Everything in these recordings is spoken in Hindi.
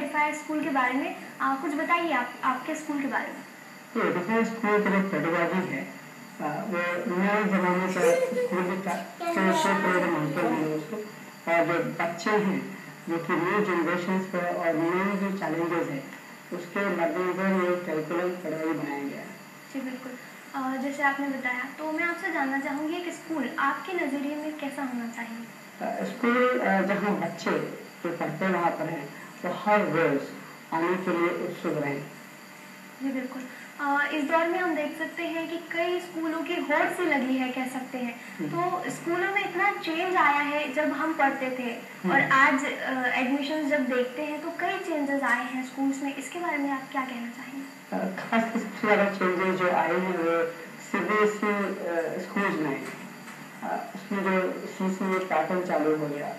एडिफायर स्कूल के बारे में कुछ बताइए आपके स्कूल के बारे में। ये एडिफायर स्कूल का जो पेडागॉजी है वो नए ज़माने का स्कूल था, तो उससे प्रेरणा मानते हैं उसको। और जो बच्चे हैं जो कि न्यू जनरेशन पर और नए जो चैलेंजेस है उसके मद्देनजर ये करिकुलम पढ़ाई बनाया गया है। जी बिल्कुल। जैसे आपने बताया तो मैं आपसे जानना चाहूँगी कि स्कूल आपके नज़रिए में कैसा होना चाहिए। स्कूल जहाँ बच्चे जो पढ़ते वहाँ पर हैं तो हर रोज़ आने के लिए उत्सुक रहें। जी बिल्कुल। इस दौर में हम देख सकते हैं कि कई स्कूलों की होड़ सी लगी है कह सकते हैं। तो स्कूलों में इतना चेंज आया है जब हम पढ़ते थे और आज एडमिशन जब देखते हैं तो कई चेंजेस आए हैं स्कूल्स में, इसके बारे में आप क्या कहना चाहेंगे। खास सबसे ज़्यादा चेंजेस जो आए हैं वो CBSE स्कूल्स में उसमें जो CCA पैटर्न चालू हो गया,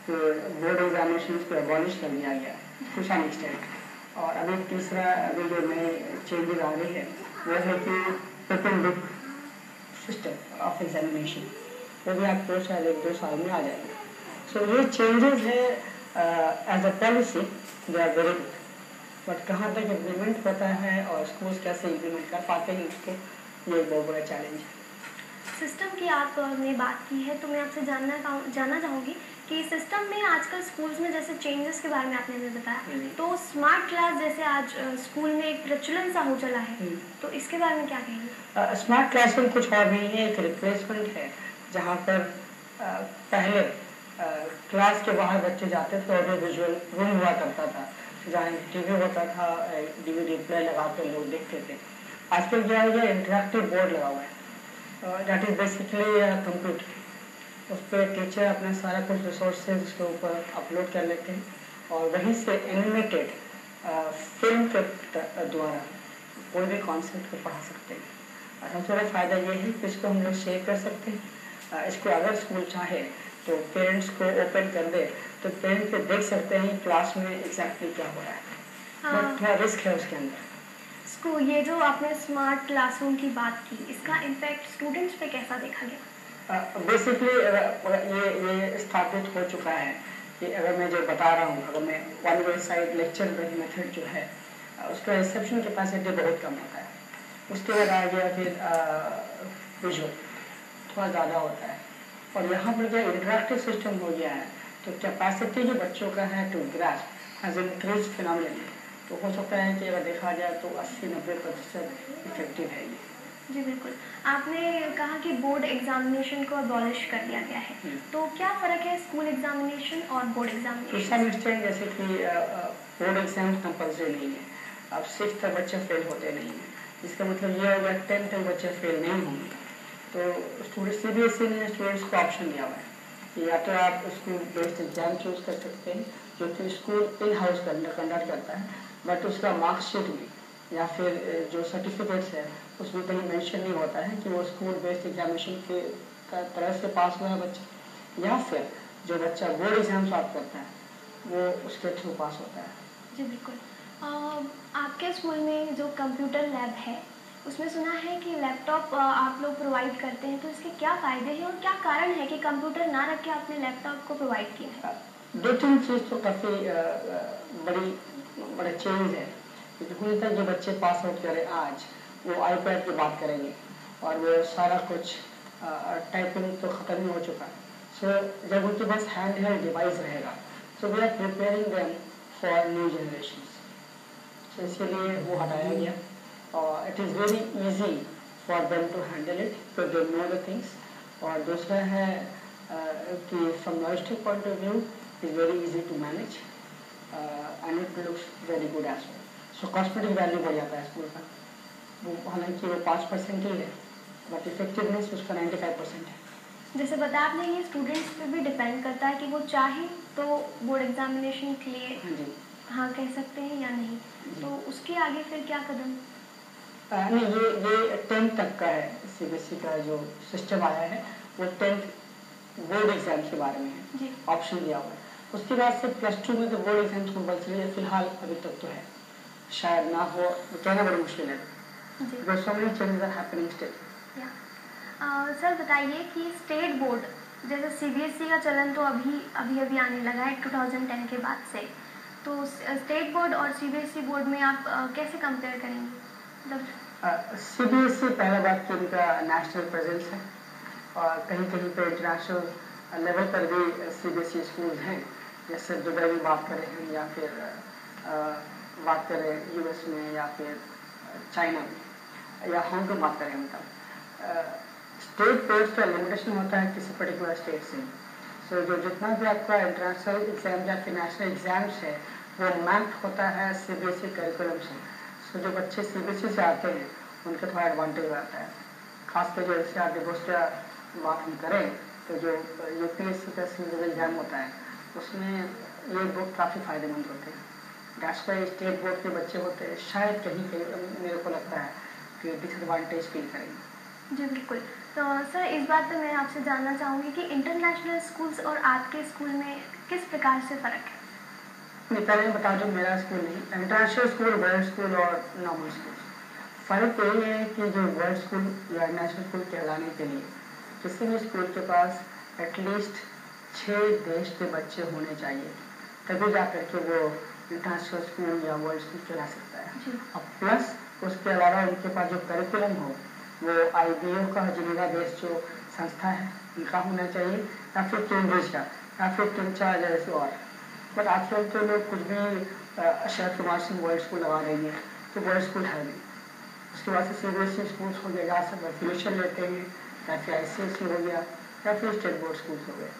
तो बोर्ड एग्जामिनेशन को अबॉलिश कर दिया गया टू सम एक्सटेंट। और अभी तीसरा अभी जो नए चेंजेस आ रही है वो है कि open book system of examination, वो भी आपको शायद 1-2 साल में आ जाएगा। सो ये चेंजेस है as a policy they are very good, but कहाँ तक इम्प्लीमेंट होता है और स्कूल्स कैसे इम्प्लीमेंट कर पाते हैं उसको, ये एक बहुत बड़ा चैलेंज है। सिस्टम की आपने बात की है तो मैं आपसे जानना चाहूँगी कि सिस्टम में आजकल स्कूल्स में जैसे चेंजेस के बारे में आपने हमें बताया, तो स्मार्ट क्लास जैसे आज स्कूल में एक प्रचलन सा हो चला है, तो इसके बारे में क्या कहेंगे। स्मार्ट क्लासरूम कुछ और नहीं है, एक रिप्लेसमेंट है जहाँ पर पहले क्लास के बाहर बच्चे जाते थे और विजुअल रूम हुआ करता था जहाँ TV होता था, DVD प्लेयर लगा कर लोग देखते थे। आजकल क्या हो गया, इंटरेक्टिव बोर्ड लगा हुआ है, दैट इज बेसिकली कंप्यूटर। उस पर टीचर अपना सारा कुछ रिसोर्सेज उसके ऊपर अपलोड कर लेते हैं और वहीं से एनिमेटेड फिल्म के द्वारा कोई भी कॉन्सेप्ट को पढ़ा सकते हैं। सबसे बड़ा फ़ायदा ये है कि इसको हम लोग शेयर कर सकते हैं। इसको अगर स्कूल चाहे तो पेरेंट्स को ओपन कर दे तो पेरेंट्स को देख सकते हैं क्लास में एग्जैक्टली क्या हो रहा है, बट थोड़ा रिस्क है उसके अंदर। ये जो आपने स्मार्ट क्लासरूम की बात की, इसका इम्पैक्ट स्टूडेंट्स पे कैसा देखा गया। बेसिकली ये स्थापित हो चुका है कि अगर मैं जो बता रहा हूँ, अगर मैं one way side lecture method जो है उसका रिसेप्शन कैपेसिटी बहुत कम होता है, उसके बाद आ गया फिर विजुअल थोड़ा ज़्यादा होता है, और यहाँ पर जो इंटरेक्टिव सिस्टम हो गया है तो कैपेसिटी जो बच्चों का है to grasp has increase phenomenally. तो हो सकता है कि अगर देखा जाए तो 80-90% इफेक्टिव है ये। जी बिल्कुल। आपने कहा कि बोर्ड एग्जामिनेशन को अबॉलिश कर दिया गया है, तो क्या फ़र्क है स्कूल एग्जामिनेशन और board examination. To some extent जैसे कि बोर्ड एग्जाम कंपल्सरी नहीं है, अब 6th तक बच्चे फेल होते नहीं हैं, इसका मतलब ये होगा 10th तक बच्चे फेल नहीं होंगे। तो स्टूडेंट CBSE ने स्टूडेंट्स को ऑप्शन दिया हुआ है कि या तो आप स्कूल बेस्ड एग्जाम चूज कर सकते हैं जो कि स्कूल इन हाउस कंडक्ट करता है, बट उसका मार्कशीट में या फिर जो सर्टिफिकेट्स है उसमें कहीं मेंशन नहीं होता है कि वो स्कूल बेस्ड एग्जामिनेशन के तरह से पास हुआ है बच्चा, या फिर जो बच्चा बोर्ड एग्जाम सॉल्व करता है वो उसके थ्रू पास होता है। जी बिल्कुल। आपके स्कूल में जो कंप्यूटर लैब है उसमें सुना है कि लैपटॉप आप लोग प्रोवाइड करते हैं, तो इसके क्या फ़ायदे हैं और क्या कारण है कि कंप्यूटर ना रख के आपने लैपटॉप को प्रोवाइड किया है। 2-3 चीज़ तो काफ़ी बड़ा चेंज है। जहाँ तक जो बच्चे पास आउट करें आज वो iPad की बात करेंगे और वो सारा कुछ टाइपिंग तो ख़त्म ही हो चुका है। सो जब उनके पास हैंड हेल्ड डिवाइस रहेगा तो we are preparing them for new generation, तो इसीलिए वो हटाया गया और it is very easy for them to handle it, तो दे नो द थिंग्स। और दूसरा है कि from logistic point of view is very easy to manage and it looks very good as well. So cosmetic value बढ़ जाता है स्कूल का, वो हालांकि वो 5% ही है बट इफेक्टिवनेस उसका 95% है। जैसे बता आपने ये स्टूडेंट्स पे भी डिपेंड करता है कि वो चाहे तो बोर्ड एग्जामिनेशन के लिए हाँ कह सकते हैं या नहीं, तो उसके आगे फिर क्या कदम। नहीं, ये 10th तक का है। CBSE का जो सिस्टम आया है वो 10th बोर्ड एग्जाम के बारे में है, ऑप्शन दिया हुआ है। उसके बाद से +2 में तो बोर्ड एग्जाम कंपल्सरी है फिलहाल, अभी तक तो है, शायद ना हो, कहना बड़ी मुश्किल है। सर बताइए कि स्टेट बोर्ड जैसे CBSE का चलन तो अभी आने लगा है 2010 के बाद से, तो स्टेट बोर्ड और सीबीएसई बोर्ड में आप कैसे कंपेयर करेंगे? मतलब सीबीएसई पहला बात कि उनका नेशनल प्रेजेंस है और कहीं कहीं पे इंटरनेशनल लेवल पर भी सीबीएसई स्कूल हैं, जैसे दुबई में बात करें हम या फिर बात करें यूएस में या फिर चाइना में या हांगकॉन्ग बात करें मतलब स्टेट बोर्ड का लिमिटेशन होता है किसी पर्टिकुलर स्टेट से। सो जो जितना भी आपका इंटरनेशनल एग्जाम या फिर नेशनल एग्जाम्स है वो मैप होता है सीबीएसई करिकुलम से। सो जो बच्चे सीबीएसई से आते हैं उनका थोड़ा एडवांटेज आता है, खासकर जो जैसे आप डिवोर्स का बात हम करें तो जो यूपीएससी का सिविल एग्जाम होता है उसमें ये बुक काफ़ी फ़ायदेमंद होते हैं। दैट्स वाई स्टेट बोर्ड के बच्चे होते हैं शायद कहीं कहीं मेरे को लगता है कि डिसएडवांटेज फील करेंगे। जी बिल्कुल। तो सर इस बात पे मैं आपसे जानना चाहूँगी कि इंटरनेशनल स्कूल्स और आपके स्कूल में किस प्रकार से फ़र्क है? मैं पहले बता दूँ मेरा स्कूल नहीं, इंटरनेशनल स्कूल, वर्ल्ड स्कूल और नॉर्मल स्कूल। फ़र्क यही है कि जो वर्ल्ड स्कूल या नेशनल स्कूल कहलाने के लिए किसी भी स्कूल के पास एटलीस्ट 6 देश के बच्चे होने चाहिए, तभी जा करके वो इंटरनेशनल स्कूल या वर्ल्ड स्कूल चला सकता है। और प्लस उसके अलावा उनके पास जो करिकुलम हो वो IBO का जिनेवा बेस्ड जो संस्था है उनका होना चाहिए या फिर कैम्ब्रिज का या फिर 3-4 जैसे और। बट आजकल तो लोग कुछ भी शरद कुमार सिंह वर्ल्ड स्कूल लगा रही है तो वर्ल्ड स्कूल है नहीं। उसके बाद से सीबीएसई स्कूल्स हो गया जहाँ सब एफिलिएशन लेते हैं या फिर ICSE हो गया या फिर स्टेट बोर्ड स्कूल्स हो गए।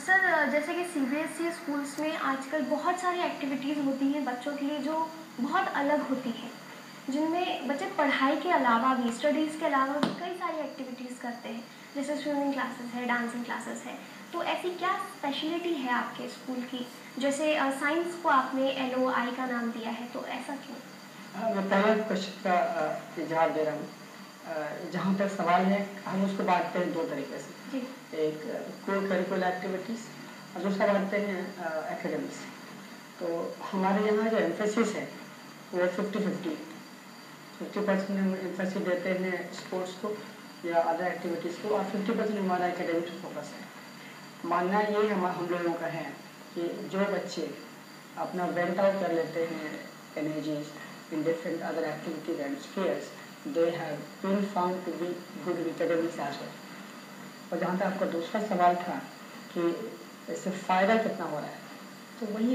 सर जैसे कि सीबीएसई स्कूल्स में आजकल बहुत सारी एक्टिविटीज़ होती हैं बच्चों के लिए जो बहुत अलग होती हैं, जिनमें बच्चे पढ़ाई के अलावा भी, स्टडीज़ के अलावा भी कई सारी एक्टिविटीज़ करते हैं, जैसे स्विमिंग क्लासेस है, डांसिंग क्लासेस है। तो ऐसी क्या स्पेशलिटी है आपके स्कूल की? जैसे साइंस को आपने LOI का नाम दिया है, तो ऐसा क्यों? मैं पहले क्वेश्चन का जवाब दे रहा हूँ। जहाँ तक सवाल है हम उसको बांटते हैं 2 तरीके से। जी। एक को करिकुलर एक्टिविटीज़ और दूसरा बांटते हैं एकेडमिक्स। तो हमारे यहाँ जो एम्फेसिस है वो 50% हम एम्फेसिस देते हैं स्पोर्ट्स को या अदर एक्टिविटीज़ को और 50% हमारा एकेडमिक्स फोकस है। मानना ये हम लोगों का है कि जो बच्चे अपना वेंट आउट कर लेते हैं energies in different other activities and spheres, they have been found to be good with academics as well. और जहाँ तक आपका दूसरा सवाल था कि इससे फ़ायदा कितना हो रहा है, तो वही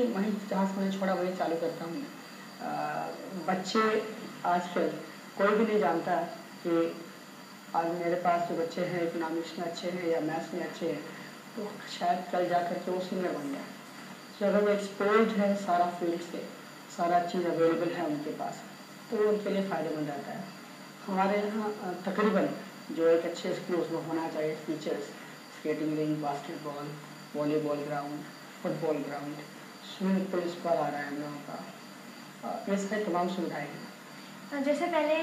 जहाँ से मैंने छोड़ा वही चालू करता हूँ। बच्चे आजकल कोई भी नहीं जानता कि आज मेरे पास जो बच्चे हैं इकोनॉमिक्स में अच्छे हैं या मैथ्स में अच्छे हैं तो शायद कल जा कर के वो सीनियर बन जाए। तो अगर वो एक्सपोज है सारा फील्ड से, सारा चीज़ अवेलेबल है उनके पास, तो वो उनके लिए फ़ायदेमंद रहता है। हमारे यहाँ तकरीबन जो एक अच्छे स्कूल उसमें होना चाहिए features, skating ring, basketball, volleyball ground, football ground, swimming pool इस पर आ रहा है हम लोगों का, ये सारी तमाम सुविधाएँ हैं। जैसे पहले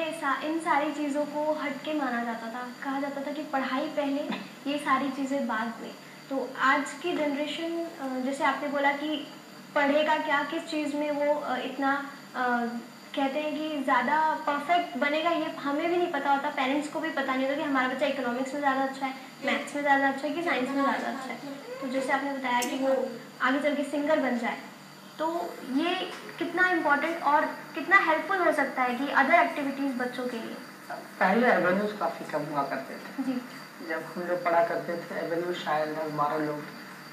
इन सारी चीज़ों को हट के माना जाता था, कहा जाता था कि पढ़ाई पहले, ये सारी चीज़ें बाद में। तो आज की जनरेशन, जैसे आपने बोला कि पढ़ेगा क्या, किस चीज़ में वो इतना कहते हैं कि ज़्यादा परफेक्ट बनेगा, ये हमें भी नहीं पता होता, पेरेंट्स को भी पता नहीं होता कि हमारा बच्चा इकोनॉमिक्स में ज़्यादा अच्छा है, मैथ्स में ज़्यादा अच्छा है कि साइंस में ज़्यादा अच्छा है। तो जैसे आपने बताया कि वो आगे चल के सिंगर बन जाए, तो ये कितना इम्पोर्टेंट और कितना हेल्पफुल हो सकता है कि अदर एक्टिविटीज़ बच्चों के लिए? पहले एवेन्यूज काफ़ी कम हुआ करते थे। जी। जब हम लोग पढ़ा करते थे एवेन्यू शायद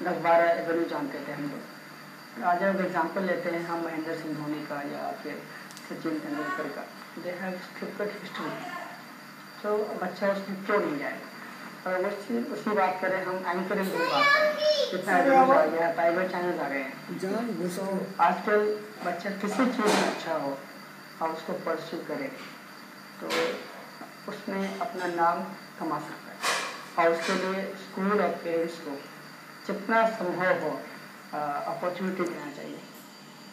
10-12 एवेन्यू जानते थे हम लोग। आज जब एग्जाम्पल लेते हैं हम महेंद्र सिंह धोनी का या फिर सचिन तेंदुलकर का, दे हैव स्क्रिप्टेड हिस्ट्री, तो बच्चा उसमें क्यों नहीं जाएगा। और उसी बात करें हम एंकरिंग की बात करें, कितना एवेन्यूज आ गया, प्राइवेट चैनल आ गए हैं। तो आजकल बच्चा किसी चीज़ में अच्छा हो और उसको परस्यू करे तो उसमें अपना नाम कमा सकता है। और उसके लिए स्कूल और पेरेंट्स को जितना संभव हो अपॉर्चुनिटी देना चाहिए।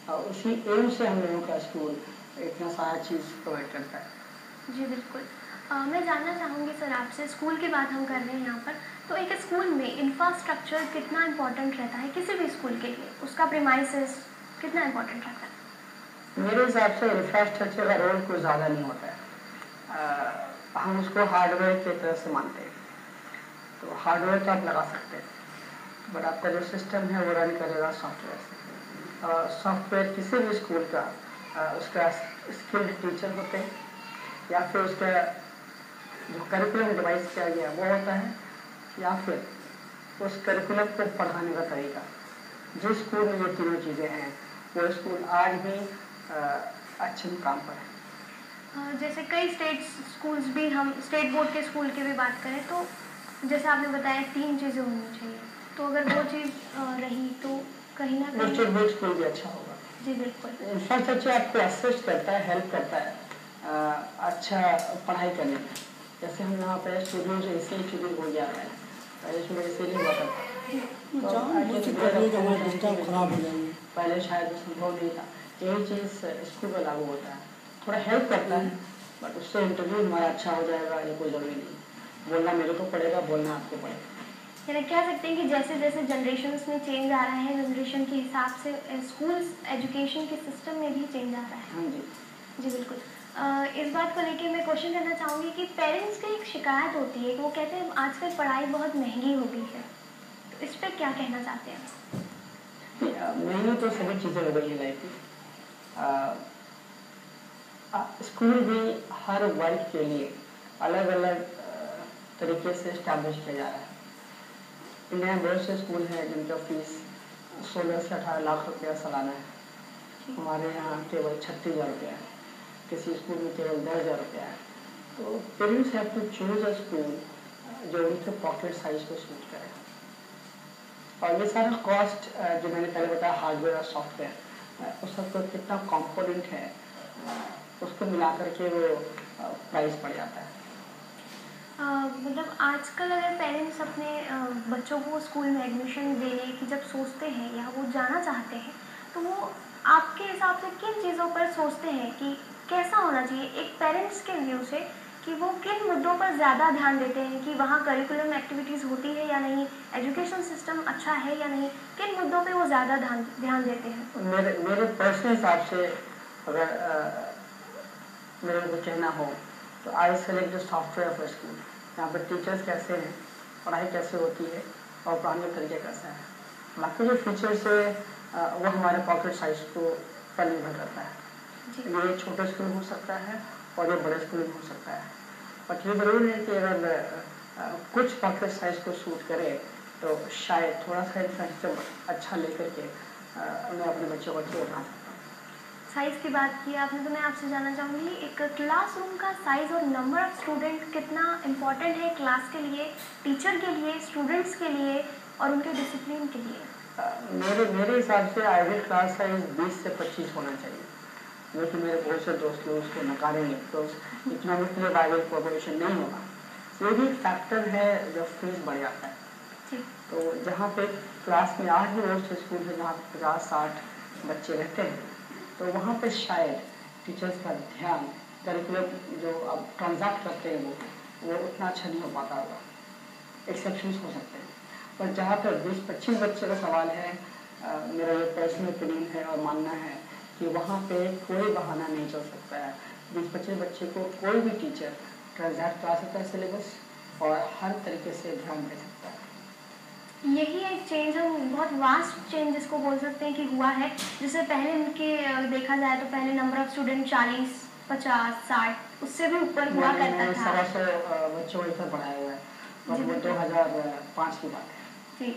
और उसी एम से हम लोगों का स्कूल इतना सारा चीज़ प्रोवाइड करता है। जी बिल्कुल। मैं जानना चाहूँगी सर आपसे, स्कूल की बात हम कर रहे हैं यहाँ पर, तो एक स्कूल में इंफ्रास्ट्रक्चर कितना इम्पोर्टेंट रहता है किसी भी स्कूल के लिए, उसका प्रीमाइसेस कितना इम्पोर्टेंट रहता है? मेरे हिसाब से इंफ्रास्ट्रक्चर का रोल कुछ ज़्यादा नहीं होता है। हम उसको हार्डवेयर की तरह से मानते हैं। तो हार्डवेयर तो आप लगा सकते हैं बट आपका जो सिस्टम है वो रन करेगा सॉफ्टवेयर से। सॉफ्टवेयर किसी भी स्कूल का उसका स्किल्ड टीचर होते हैं, या फिर उसका जो करिकुलम डिवाइस किया गया वो होता है, या फिर उस करिकुलम को पढ़ाने का तरीका। जिस स्कूल में ये तीनों चीज़ें हैं वो स्कूल आज भी अच्छे मुकाम पर है। जैसे कई स्टेट स्कूल्स भी, हम स्टेट बोर्ड के स्कूल की भी बात करें तो जैसे आपने बताया 3 चीज़ें होनी चाहिए, तो अगर वो चीज़ रही तो कहीं ना कहीं स्टेट बोर्ड स्कूल भी अच्छा होगा। जी बिल्कुल। इंफ्रास्ट्रक्चर आपको असिस्ट करता है, हेल्प करता है अच्छा पढ़ाई करने में। जैसे हम यहाँ पे स्टूडियो से इसी स्टूडियो हो गया है, पहले स्टूडियो इसीलिए हुआ करता खराब हो जाएंगे, पहले शायद संभव नहीं था। यही चीज़ स्कूल में लागू होता है, थोड़ा हेल्प करता है, बट उससे इंटरव्यू हमारा अच्छा हो जाएगा ये कोई ज़रूरी नहीं। बोलना मेरे को पड़ेगा, बोलना आपको पड़ेगा। यानी कह सकते हैं कि जैसे जैसे जनरेशन में चेंज आ रहा है, जनरेशन के हिसाब से स्कूल्स एजुकेशन के सिस्टम में भी चेंज आ रहा है। हाँ जी जी बिल्कुल। इस बात को लेके मैं क्वेश्चन करना चाहूँगी कि पेरेंट्स की एक शिकायत होती है कि वो कहते हैं आजकल पढ़ाई बहुत महंगी हो गई है, तो इस पर क्या कहना चाहते हैं? महंगी तो सभी चीज़ें हो गई है लाइफ की। स्कूल भी हर वर्ग के लिए अलग अलग तरीके से इस्टेब्लिश किया जा रहा है। इंडिया में बहुत से स्कूल हैं जिनका फीस 16 से 18 लाख रुपया सालाना है। हमारे यहाँ केवल 36,000 रुपया है, किसी स्कूल में केवल 10,000 रुपया है। तो parents have to choose a school जो उनके पॉकेट साइज को सूट करे। और ये सारा कॉस्ट जो मैंने पहले बताया, हार्डवेयर और सॉफ्टवेयर, उस सबका कितना कंपोनेंट है उसको मिला करके वो प्राइस पड़ जाता है। मतलब आजकल अगर पेरेंट्स अपने बच्चों को स्कूल में एडमिशन देने की जब सोचते हैं या वो जाना चाहते हैं, तो वो आपके हिसाब से किन चीज़ों पर सोचते हैं कि कैसा होना चाहिए एक पेरेंट्स के व्यू से, कि वो किन मुद्दों पर ज़्यादा ध्यान देते हैं कि वहाँ करिकुलम एक्टिविटीज़ होती है या नहीं, एजुकेशन सिस्टम अच्छा है या नहीं, किन मुद्दों पे वो ज़्यादा ध्यान देते हैं? मेरे पर्सनल हिसाब से अगर मेरे को कहना हो तो I select the software for school. यहाँ पर टीचर्स कैसे हैं, पढ़ाई कैसे होती है और पढ़ाने का तरीका कैसा है। बाकी जो फीचर्स है वो हमारे पॉकेट साइज को पर निर्भर करता है। ये छोटे स्कूल हो सकता है और ये बड़े स्कूल हो सकता है, बट ये ज़रूर है कि अगर कुछ पॉकेट साइज को सूट करे तो शायद थोड़ा सा इंफ्रास्ट्रक्चर अच्छा लेकर के मैं अपने बच्चों को अच्छे बना सकता हूँ। साइज़ की बात की आपने, तो मैं आपसे जानना चाहूँगी एक क्लासरूम का साइज़ और नंबर ऑफ स्टूडेंट कितना इम्पोर्टेंट है क्लास के लिए, टीचर के लिए, स्टूडेंट्स के लिए और उनके डिसिप्लिन के लिए? मेरे हिसाब से आइडियल क्लास साइज 20 से 25 होना चाहिए, जो कि मेरे बहुत से दोस्त लोग उसको नकारेंगे तो इकोनॉमिकली वायबल पॉपुलेशन नहीं होगा। ये भी फैक्टर है जब फीस बढ़ जाता है। तो जहाँ पे क्लास में आज भी बहुत से स्कूल है जहाँ 50-60 बच्चे रहते हैं, तो वहाँ पे शायद टीचर्स का ध्यान करिकुलम जो अब ट्रांजैक्ट करते हैं वो उतना अच्छा नहीं हो पाता होगा। एक्सेप्शंस हो सकते हैं, पर जहाँ पर 20-25 बच्चे का सवाल है, मेरा ये पर्सनल ओपिनियन है और मानना है कि वहाँ पे कोई बहाना नहीं चल सकता है। 20-25 बच्चे को कोई भी टीचर ट्रांजैक्ट करा सकता है सिलेबस और हर तरीके से ध्यान दे सकता है। यही एक चेंज, हम बहुत वास्ट चेंज जिसको बोल सकते हैं कि हुआ है। जैसे पहले उनके देखा जाए तो पहले नंबर ऑफ स्टूडेंट 40, 50, 60 उससे भी ऊपर हुआ करता था। 100 बच्चों को इतना पढ़ाया हुआ है, और वो 2005 की बात है। जी,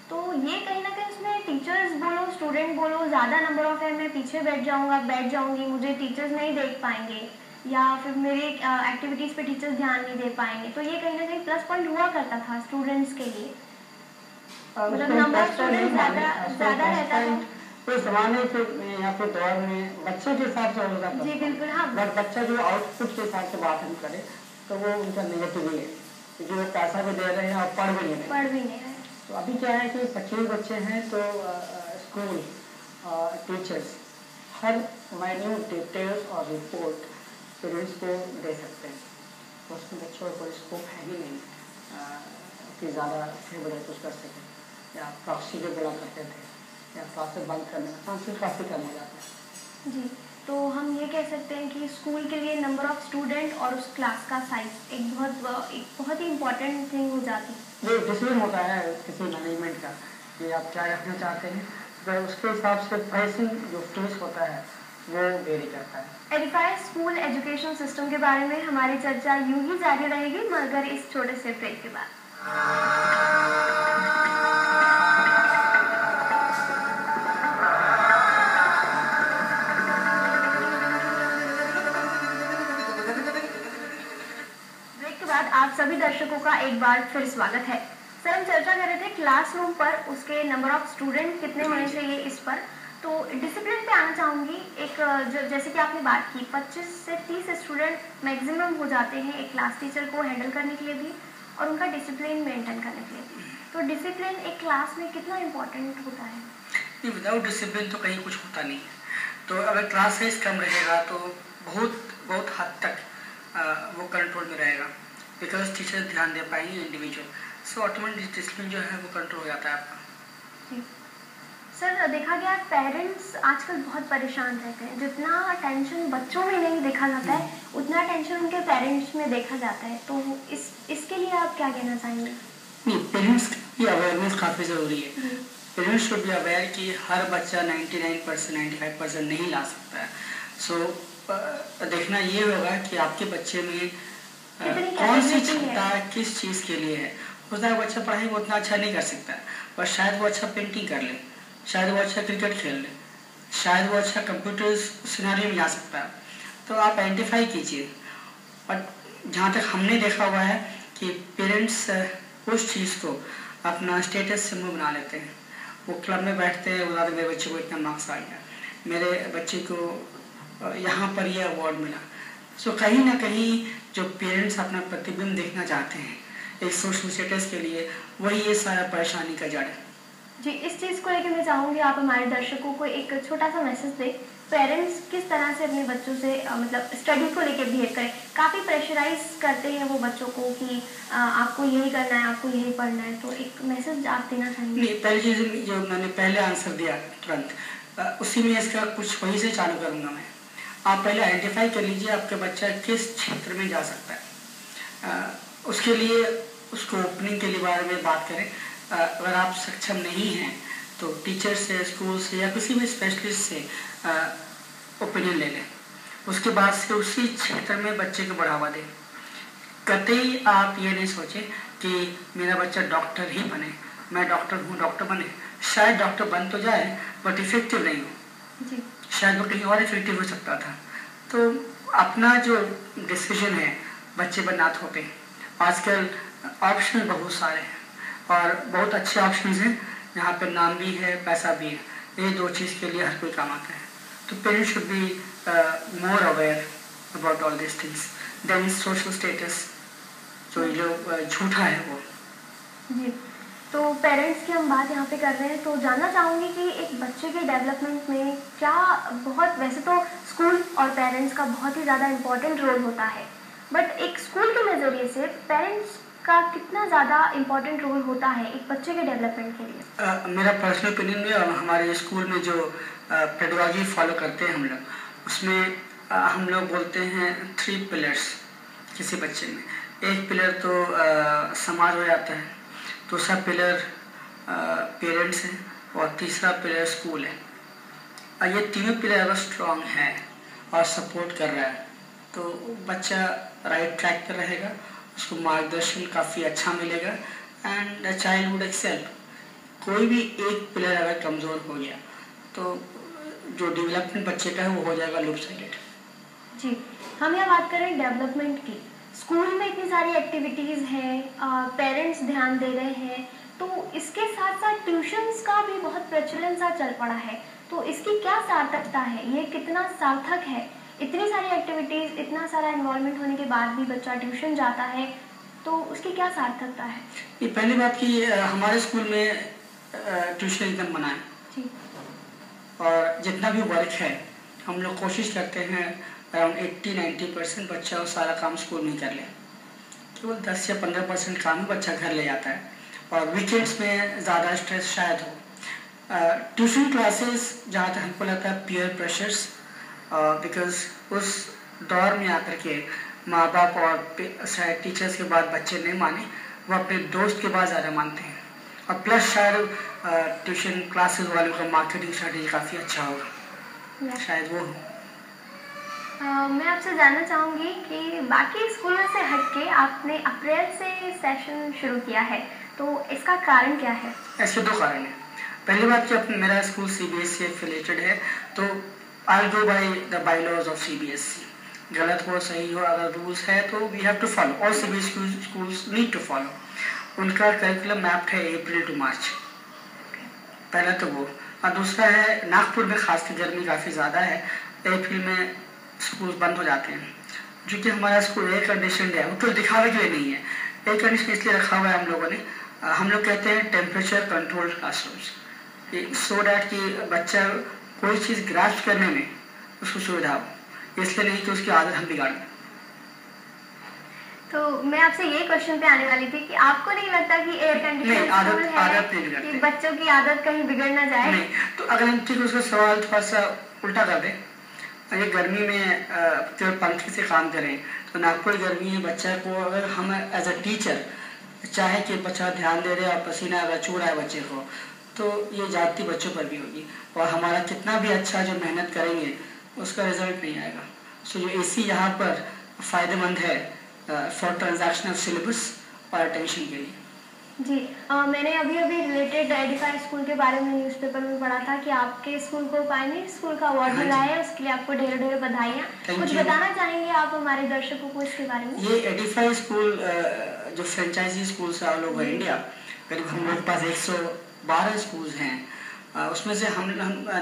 तो ये कहीं ना कहीं उसमें टीचर्स बोलो, स्टूडेंट बोलो, ज़्यादा नंबर ऑफ है, मैं पीछे बैठ जाऊँगी, मुझे टीचर्स नहीं देख पाएंगे या फिर मेरे एक्टिविटीज़ पे टीचर्स ध्यान नहीं दे पाएंगे, तो ये कहीं ना कहीं प्लस पॉइंट हुआ करता था स्टूडेंट्स के लिए। मतलब नंबर ऑफ स्टूडेंट ज़्यादा रहता था। तो ज़माने के या फिर दौर में बच्चे के हिसाब से होता था। जी बिल्कुल। हाँ, बट बच्चा जो आउटपुट के हिसाब से बात हम करें तो वो उनका नेगेटिव ही है, क्योंकि वो पैसा भी दे रहे हैं और पढ़ भी नहीं रहे। तो अभी क्या है कि 25 बच्चे हैं तो स्कूल टीचर्स हर माइन्यूट डिटेल्स और रिपोर्ट पेरेंट्स को दे सकते हैं, तो उसमें बच्चों को स्कोप है ही नहीं कि ज़्यादा फेवरेट कुछ कर सकें या प्रॉक्सी के बुला करते थे या क्लासेस बंद करने का चांसेस काफ़ी कम हो जाते हैं। जी, तो हम ये कह सकते हैं कि स्कूल के लिए नंबर ऑफ स्टूडेंट और उस क्लास का साइज एक बहुत ही इम्पोर्टेंट थिंग हो जाती है। ये डिसीजन होता है किसी मैनेजमेंट का कि आप क्या रखना चाहते हैं, तो उसके हिसाब से प्राइसिंग जो फीस होता है वो वेरी करता है। एडिफाई स्कूल एजुकेशन सिस्टम के बारे में हमारी चर्चा यूं ही जारी रहेगी मगर इस छोटे से ब्रेक के बाद। ब्रेक के बाद आप सभी दर्शकों का एक बार फिर स्वागत है। सर, हम चर्चा कर रहे थे क्लासरूम पर उसके नंबर ऑफ स्टूडेंट कितने होने चाहिए इस पर। तो डिसिप्लिन पे आना चाहूँगी। एक जैसे कि आपने बात की 25 से 30 स्टूडेंट मैक्सिमम हो जाते हैं एक क्लास टीचर को हैंडल करने के लिए भी और उनका डिसिप्लिन मेंटेन करने के लिए भी। तो डिसिप्लिन एक क्लास में कितना इम्पोर्टेंट होता है? नहीं, विदाउट डिसिप्लिन तो कहीं कुछ होता नहीं। तो अगर क्लास साइज कम रहेगा तो बहुत हद तक वो कंट्रोल में रहेगा, बिकॉज टीचर ध्यान दे पाएंगे इंडिविजुअल। सो ऑटोमेटिक डिसिप्लिन जो है वो कंट्रोल हो जाता है आपका। सर, देखा गया पेरेंट्स आजकल बहुत परेशान रहते हैं। जितना टेंशन बच्चों में नहीं देखा जाता है उतना टेंशन उनके पेरेंट्स में देखा जाता है। तो इसके लिए आप क्या कहना चाहेंगे? नहीं, पेरेंट्स की अवेयरनेस काफ़ी ज़रूरी है। पेरेंट्स शुड बी अवेयर कि हर बच्चा 99% 95% नहीं ला सकता है। सो देखना ये होगा कि आपके बच्चे में कौन सी क्षमता किस चीज़ के लिए है। होता है बच्चा पढ़ाई में उतना अच्छा नहीं कर सकता पर शायद वो अच्छा पेंटिंग कर ले, शायद वो अच्छा क्रिकेट खेल ले, शायद वो अच्छा कंप्यूटर सिनेरियो में जा सकता है। तो आप आइडेंटिफाई कीजिए। और जहाँ तक हमने देखा हुआ है कि पेरेंट्स उस चीज़ को अपना स्टेटस सिंबल बना लेते हैं। वो क्लब में बैठते हैं, बता मेरे बच्चे को इतना मार्क्स आ गया, मेरे बच्चे को यहाँ पर यह अवार्ड मिला। सो कहीं ना कहीं जो पेरेंट्स अपना प्रतिबिंब देखना चाहते हैं एक सोशल स्टेटस के लिए, वही ये सारा परेशानी का जड़ है। जी, इस चीज़ को लेकर मैं चाहूँगी आप हमारे दर्शकों को एक छोटा सा मैसेज दें। पेरेंट्स किस तरह से अपने बच्चों से मतलब स्टडी को लेकर बिहेव करें। काफ़ी प्रेशराइज करते हैं वो बच्चों को कि आपको यही करना है, आपको यही पढ़ना है। तो एक मैसेज आप देना चाहेंगे? नहीं, पहली चीज़ जो मैंने पहले आंसर दिया तुरंत उसी में इसका कुछ वहीं से चालू करूँगा मैं। आप पहले आइडेंटिफाई कर लीजिए आपका बच्चा किस क्षेत्र में जा सकता है। उसके लिए उसको ओपनिंग के लिए बारे में बात करें। अगर आप सक्षम नहीं हैं तो टीचर से, स्कूल से या किसी भी स्पेशलिस्ट से ओपिनियन ले लें। उसके बाद से उसी क्षेत्र में बच्चे को बढ़ावा दें। कतई आप ये नहीं सोचें कि मेरा बच्चा डॉक्टर ही बने, मैं डॉक्टर हूँ डॉक्टर बने। शायद डॉक्टर बन तो जाए बट इफेक्टिव नहीं हो जी। शायद वो कहीं और इफेक्टिव हो सकता था। तो अपना जो डिसीजन है बच्चे पर ना थोपें। आजकल ऑप्शन बहुत सारे हैं और बहुत अच्छे ऑप्शन हैं यहाँ पे नाम भी है, पैसा भी है। ये दो चीज़ के लिए हर कोई काम आता है। तो parents should be more aware about all this things then social status जो झूठा है वो जी। तो पेरेंट्स की हम बात यहाँ पे कर रहे हैं तो जानना चाहूँगी कि एक बच्चे के डेवलपमेंट में क्या बहुत, वैसे तो स्कूल और पेरेंट्स का बहुत ही ज़्यादा इम्पोर्टेंट रोल होता है, बट एक स्कूल के नज़रिए से पेरेंट्स का कितना ज़्यादा इम्पोर्टेंट रोल होता है एक बच्चे के डेवलपमेंट के लिए? मेरा पर्सनल ओपिनियन में और हमारे स्कूल में जो पेडागॉजी फॉलो करते हैं हम लोग, उसमें हम लोग बोलते हैं 3 पिलर्स किसी बच्चे में। एक पिलर तो समाज हो जाता है, दूसरा पिलर पेरेंट्स है और तीसरा पिलर स्कूल है। ये तीनों पिलर अगर स्ट्रॉन्ग है और सपोर्ट कर रहा है तो बच्चा राइट ट्रैक पर रहेगा, उसको मार्गदर्शन काफ़ी अच्छा मिलेगा and the child would excel. कोई भी एक पिलर अगर कमज़ोर हो गया तो जो डेवलपमेंट बच्चे का है वो हो जाएगा लॉपसाइडेड। जी, हम यहाँ बात करें डेवलपमेंट की। स्कूल में इतनी सारी एक्टिविटीज़ हैं, पेरेंट्स ध्यान दे रहे हैं, तो इसके साथ साथ ट्यूशन्स का भी बहुत प्रचलन सा चल पड़ा है। तो इसकी क्या सार्थकता है, ये कितना सार्थक है? इतनी सारी एक्टिविटीज़, इतना सारा इन्वॉल्वमेंट होने के बाद भी बच्चा ट्यूशन जाता है, तो उसकी क्या सार्थकता है? ये पहली बात कि हमारे स्कूल में ट्यूशन एकदम मना है जी। और जितना भी वर्क है हम लोग कोशिश करते हैं अराउंड 80-90% बच्चा वो सारा काम स्कूल में कर ले। केवल 10 या 15% काम ही बच्चा घर ले जाता है और वीकेंड्स में ज़्यादा स्ट्रेस शायद हो। ट्यूशन क्लासेस जहाँ तक हमको लगता है पीयर प्रेशर्स, बिकॉज उस दौर में आकर के माँ बाप और शायद टीचर्स के बाद बच्चे नहीं माने, वो अपने दोस्त के बाद ज़्यादा मानते हैं। और प्लस शायद ट्यूशन क्लासेस वालों का मार्केटिंग स्ट्रेटेजी काफ़ी अच्छा होगा, शायद वो। मैं आपसे जानना चाहूँगी कि बाकी स्कूलों से हटके आपने अप्रैल से सेशन शुरू किया है, तो इसका कारण क्या है? ऐसे दो कारण हैं। पहली बात कि मेरा स्कूल CBSE एफिलिएटेड है, तो I go by the bylaws of CBSE। गलत हो सही हो, अगर रूल्स है तो we have to follow, all CBSE schools need to follow. उनका करिकुलम मैप्ड है अप्रैल टू मार्च, पहला तो वो। और दूसरा है नागपुर में खासकर गर्मी काफ़ी ज़्यादा है, अप्रैल में स्कूल बंद हो जाते हैं। जो कि हमारा स्कूल एयर कंडीशन है, वो तो दिखावे के लिए नहीं है। एयर कंडीशन इसलिए रखा हुआ है हम लोगों ने, हम लोग कहते हैं temperature controlled classrooms, so that कि बच्चा कोई चीज़ ग्रास्प करने में उसको सुविधा हो, इसलिए नहीं कि उसकी आदत हम बिगाड़ दें। तो मैं आपसे ये क्वेश्चन पे आने वाली थी कि आपको नहीं लगता कि एयर कंडीशन स्कूल है कि बच्चों की आदत कहीं बिगड़ ना जाए? नहीं, तो अगर हम ठीक उसका सवाल थोड़ा सा उल्टा कर दें, अगर गर्मी में केवल पंखे से काम करें, तो नागपुर गर्मी है, बच्चा को अगर हम एज अ टीचर चाहे कि बच्चा ध्यान दे रहे और पसीना अगर छू रहा है बच्चे को, तो ये जाती बच्चों पर भी होगी, और हमारा कितना भी अच्छा जो मेहनत करेंगे उसका रिजल्ट नहीं आएगा। सो जो AC यहाँ पर फ़ायदेमंद है फॉर ट्रांजैक्शनल सिलेबस और अटेंशन के लिए। जी, मैंने अभी रिलेटेड एडिफाई स्कूल के बारे में न्यूज़पेपर में पढ़ा था कि आपके स्कूल को पायनियर स्कूल का अवार्ड मिला है, उसके लिए आपको ढेर ढेर बधाइयाँ। कुछ बताना चाहेंगे आप हमारे दर्शकों को इसके बारे में? ये एडिफाई स्कूल जो फ्रेंचाइजी स्कूल से ऑल ओवर इंडिया, करीब हम लोग के पास 112 स्कूल हैं, उसमें से हम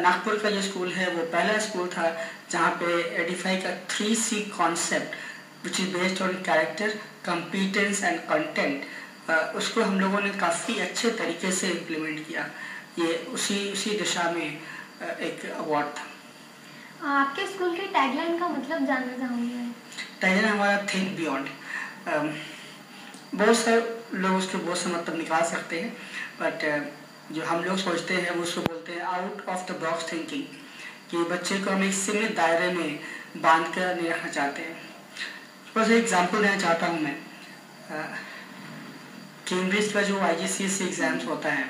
नागपुर का जो स्कूल है वो पहला स्कूल था जहाँ पे एडिफाई का 3C concept which is based on character, competence and content, उसको हम लोगों ने काफ़ी अच्छे तरीके से इम्प्लीमेंट किया। ये उसी दिशा में एक अवार्ड था। आपके स्कूल की टैगलाइन का मतलब जानना चाहूँगी मैं। टैगलाइन हमारा थिंक बियॉन्ड। बहुत सारे लोग उसके बहुत से मतलब निकाल सकते हैं, बट जो हम लोग सोचते हैं वो उसको बोलते हैं out of the box thinking, कि बच्चे को हम एक सीमित दायरे में बांध कर नहीं रखना चाहते हैं। बस एक एग्जाम्पल देना चाहता हूँ मैं। कैम्ब्रिज का जो IGCSE एग्ज़ाम्स होता है,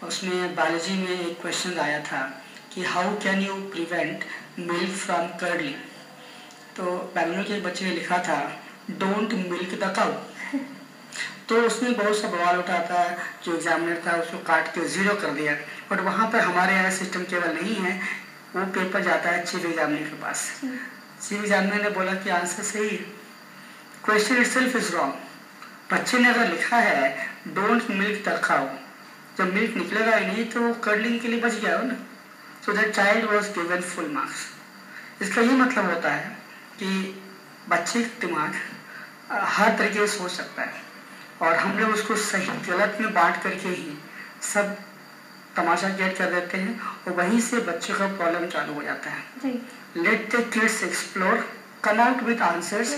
उसमें बायोलॉजी में एक क्वेश्चन आया था कि how can you prevent milk from curdling. तो बेंगलोर के बच्चे ने लिखा था डोंट मिल्क द काउ। तो उसमें बहुत सा बवाल उठा था, जो एग्जामिनर था उसको काट के 0 कर दिया। बट वहाँ पर हमारे यहाँ सिस्टम केवल नहीं है, वो पेपर जाता है चीफ एग्जामिनर के पास। चीफ एग्जामिनर ने बोला कि आंसर सही है, क्वेश्चन इटसेल्फ इज रॉन्ग। बच्चे ने अगर लिखा है डोंट मिल्क द काउ, जब मिल्क निकलेगा ही नहीं तो वो कर्डलिंग के लिए बच गया हो ना। So that child was given full marks. इसका ये मतलब होता है कि बच्चे का दिमाग हर तरीके से सोच सकता है, और हम लोग उसको सही गलत में बांट करके ही सब तमाशा गेट कर देते हैं, और वहीं से बच्चों का प्रॉब्लम चालू हो जाता है। Let the kids explore, come out with answers.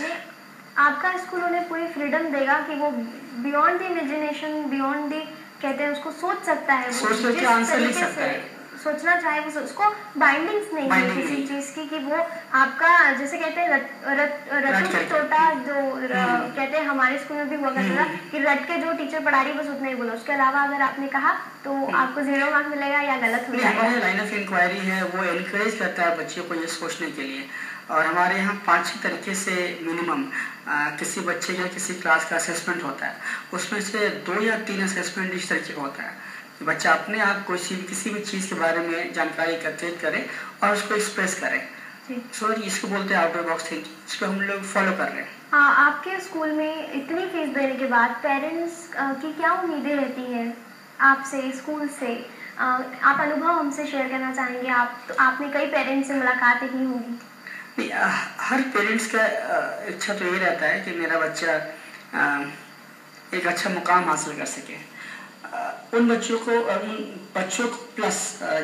आपका स्कूल उन्हें पूरी फ्रीडम देगा कि वो beyond the imagination, beyond the कहते हैं उसको सोच सकता है, सोच करके आंसर लिख सकता है, सोचना चाहे वो, उसको बाइंडिंग्स नहीं है किसी चीज की कि वो आपका जैसे कहते हैं रटू की तोता, जो कहते हैं हमारे स्कूल में भी हुआ करता था कि रट के जो टीचर पढ़ा रही बस उतना ही बोला, उसके अलावा अगर आपने कहा तो आपको 0 मार्क मिलेगा या गलत हो जाएगा। हमारी लाइन ऑफ इंक्वायरी है वो एनकरेज करता है बच्चों को ये सोचने के लिए, और हमारे यहाँ 5 तरीके से मिनिमम किसी बच्चे का किसी क्लास का असेसमेंट होता है। उसमें से 2 या 3 असेसमेंट इस तरीके का होता है कि बच्चा अपने आप किसी भी चीज़ के बारे में जानकारी एकत्रित करे और उसको एक्सप्रेस करे। सो इसको बोलते हैं आउट ऑफ बॉक्स थिंकिंग, इसको हम लोग फॉलो कर रहे हैं। आपके स्कूल में इतनी फीस देने के बाद पेरेंट्स की क्या उम्मीदें रहती हैं आपसे, स्कूल से? आप अनुभव हमसे शेयर करना चाहेंगे? आपने कई पेरेंट्स से मुलाकातें की होंगी। हर पेरेंट्स का इच्छा तो ये रहता है कि मेरा बच्चा एक अच्छा मुकाम हासिल कर सके। उन बच्चों को प्लस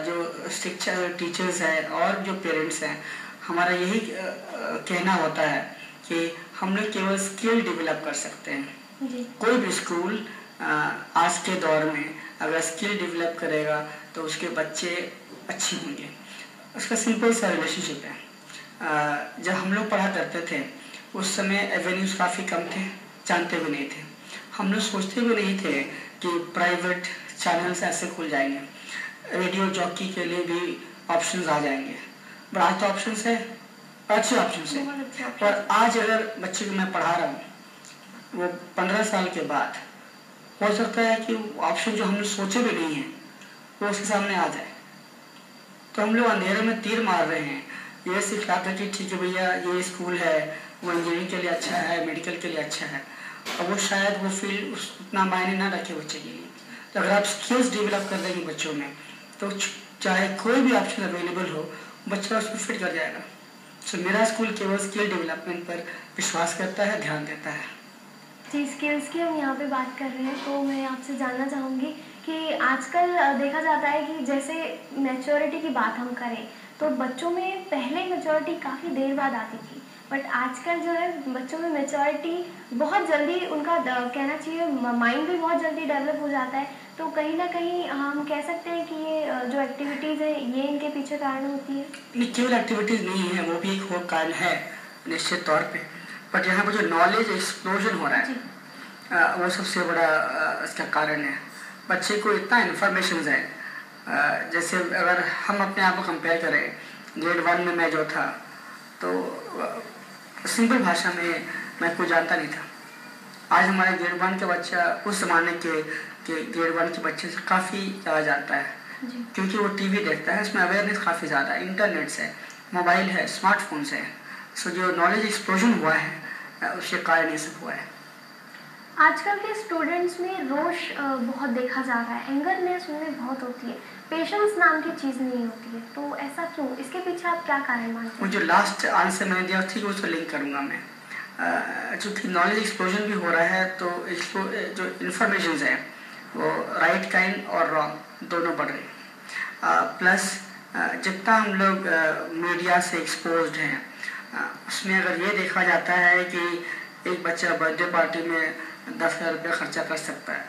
जो शिक्षक टीचर्स हैं और जो पेरेंट्स हैं, हमारा यही कहना होता है कि हम लोग केवल स्किल डेवलप कर सकते हैं। कोई भी स्कूल आज के दौर में अगर स्किल डेवलप करेगा तो उसके बच्चे अच्छे होंगे। उसका सिंपल सा रिलेशनशिप है। जब हम लोग पढ़ा करते थे उस समय एवेन्यूज काफ़ी कम थे, जानते भी नहीं थे, हम लोग सोचते भी नहीं थे कि प्राइवेट चैनल्स ऐसे खुल जाएंगे, रेडियो जॉकी के लिए भी ऑप्शंस आ जाएंगे। बट आज तो ऑप्शंस है, अच्छे ऑप्शंस है। और आज अगर बच्चे को मैं पढ़ा रहा हूँ, वो 15 साल के बाद हो सकता है कि ऑप्शन जो हमने सोचे भी नहीं है वो उसके सामने आ जाए। तो हम लोग अंधेरे में तीर मार रहे हैं, ये सिखाते कि ठीक है भैया ये स्कूल है, वो इंजीनियरिंग के लिए अच्छा है, मेडिकल के लिए अच्छा है, और वो शायद वो फील्ड उतना मायने ना रखे बच्चे के लिए। तो अगर आप स्किल्स डेवलप कर देंगे बच्चों में, तो चाहे कोई भी ऑप्शन अवेलेबल हो, बच्चा उसको फिट कर जाएगा। सो मेरा स्कूल केवल स्किल डेवलपमेंट पर विश्वास करता है, ध्यान देता है। जी, स्किल्स की हम यहाँ पे बात कर रहे हैं, तो मैं आपसे जानना चाहूँगी कि आजकल देखा जाता है कि जैसे मैच्योरिटी की बात हम करें तो बच्चों में पहले मैच्योरिटी काफ़ी देर बाद आती थी, बट आजकल जो है बच्चों में मैच्योरिटी बहुत जल्दी, उनका कहना चाहिए माइंड भी बहुत जल्दी डेवलप हो जाता है। तो कहीं ना कहीं हम कह सकते हैं कि ये जो एक्टिविटीज़ है ये इनके पीछे कारण होती है। नहीं, केवल एक्टिविटीज़ नहीं है, वो भी एक और कारण है निश्चित तौर पे। बट यहाँ पर जो नॉलेज एक्सप्लोजन हो रहा है वो सबसे बड़ा इसका कारण है। बच्चे को इतना इन्फॉर्मेशन है, जैसे अगर हम अपने आप को कंपेयर करें, ग्रेड 1 में मैं जो था तो सिंपल भाषा में मैं कुछ जानता नहीं था। आज हमारे ग्रेड 1 के बच्चा उस ज़माने के ग्रेड 1 के बच्चे से काफ़ी ज़्यादा जानता है, क्योंकि वो टीवी देखता है, इसमें अवेयरनेस काफ़ी ज़्यादा है, इंटरनेट से, मोबाइल है, स्मार्टफोन्स है। सो जो नॉलेज एक्सप्लोजन हुआ है उसके कारण ये सब हुआ है। आजकल के स्टूडेंट्स में रोष बहुत देखा जा रहा है, एंगरनेस उनमें बहुत होती है, पेशेंस नाम की चीज़ नहीं होती है। तो ऐसा क्यों, इसके पीछे आप क्या कारण मानते हैं? जो लास्ट आंसर मैंने दिया थी उसको लिंक करूँगा मैं। चूँकि नॉलेज एक्सप्लोजन भी हो रहा है, तो जो इंफॉर्मेशन है वो राइट काइंड और रॉन्ग दोनों बढ़ रहे हैं। प्लस जितना हम लोग मीडिया से एक्सपोज्ड हैं, उसमें अगर ये देखा जाता है कि एक बच्चा बर्थडे पार्टी में 10,000 रुपया खर्चा कर सकता है,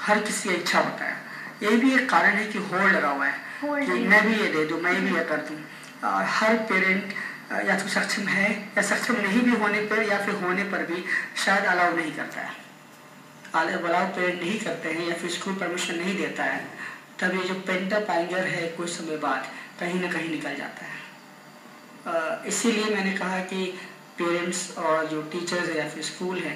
हर किसी की इच्छा होता है। यही भी एक कारण है कि होल्ड लगा हुआ है कि मैं भी ये दे दूँ, मैं भी ये कर दूँ। और हर पेरेंट या तो सक्षम है या सक्षम नहीं भी होने पर, या फिर होने पर भी शायद अलाउ नहीं करता है, अलाउ पेरेंट नहीं करते हैं, या फिर स्कूल परमिशन नहीं देता है। तब ये जो पेंटअप एंगर है कुछ समय बाद कहीं ना कहीं निकल जाता है। इसीलिए मैंने कहा कि पेरेंट्स और जो टीचर्स है या फिर स्कूल है,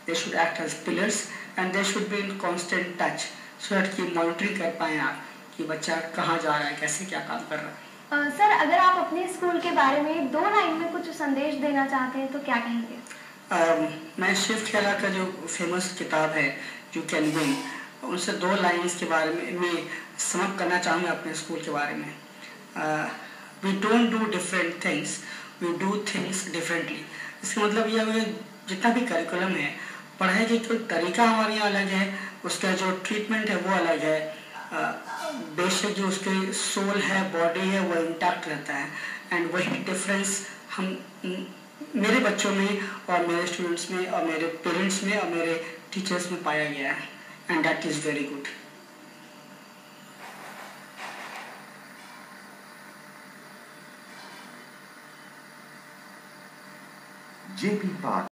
they should act as pillars and they should be in constant touch, so that कि मॉनिटरिंग कर पाएँ आप कि बच्चा कहाँ जा रहा है, कैसे क्या काम कर रहा है। सर, अगर आप अपने स्कूल के बारे में 2 लाइन में कुछ संदेश देना चाहते हैं तो क्या कहेंगे? मैं शिव खेरा का जो फेमस किताब है यू कैन विन, उनसे 2 लाइन्स के बारे में समअप करना चाहूँगा अपने स्कूल के बारे में। We don't do different things, we do things differently. इसका मतलब यह है जितना भी करिकुलम है, पढ़ाई का कोई तरीका हमारे यहाँ अलग है, उसका जो ट्रीटमेंट है वो अलग है, बेशक जो उसके सोल है, बॉडी है, वो इंटैक्ट रहता है। एंड वही डिफरेंस हम मेरे बच्चों में और मेरे स्टूडेंट्स में और मेरे पेरेंट्स में और मेरे टीचर्स में पाया गया है, and that is very good. JP Park